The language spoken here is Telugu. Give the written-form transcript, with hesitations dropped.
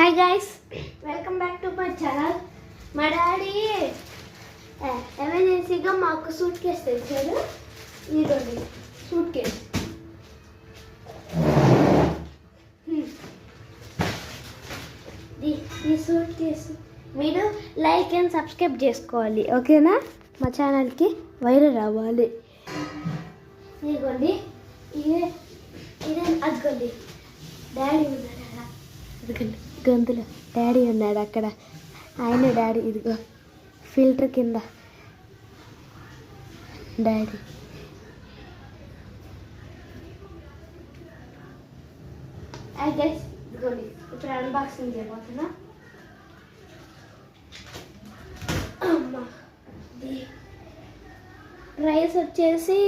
Hi guys, welcome back to my channel. మా డాడీ ఎమర్జెన్సీగా మాకు సూట్ కేసు తెచ్చారు. ఇదిగోండి సూట్ కేసు. ఈ సూట్ కేసు మీరు లైక్ అండ్ సబ్స్క్రైబ్ చేసుకోవాలి, ఓకేనా? మా ఛానల్కి వైరల్ అవ్వాలి. ఇదిగోండి, ఇదే అదిగోండి డాడీ ఉన్నాడు అక్కడ. అదిగోండి గొంతులో డాడీ ఉన్నాడు అక్కడ. ఆయన డాడీ. ఇదిగో ఫిల్టర్ కింద డాడీ. గైస్ ఇదిగోండి, ఇప్పుడు అన్బాక్సింగ్ చేయబోతున్నా. అమ్మా, ప్రైస్ వచ్చేసి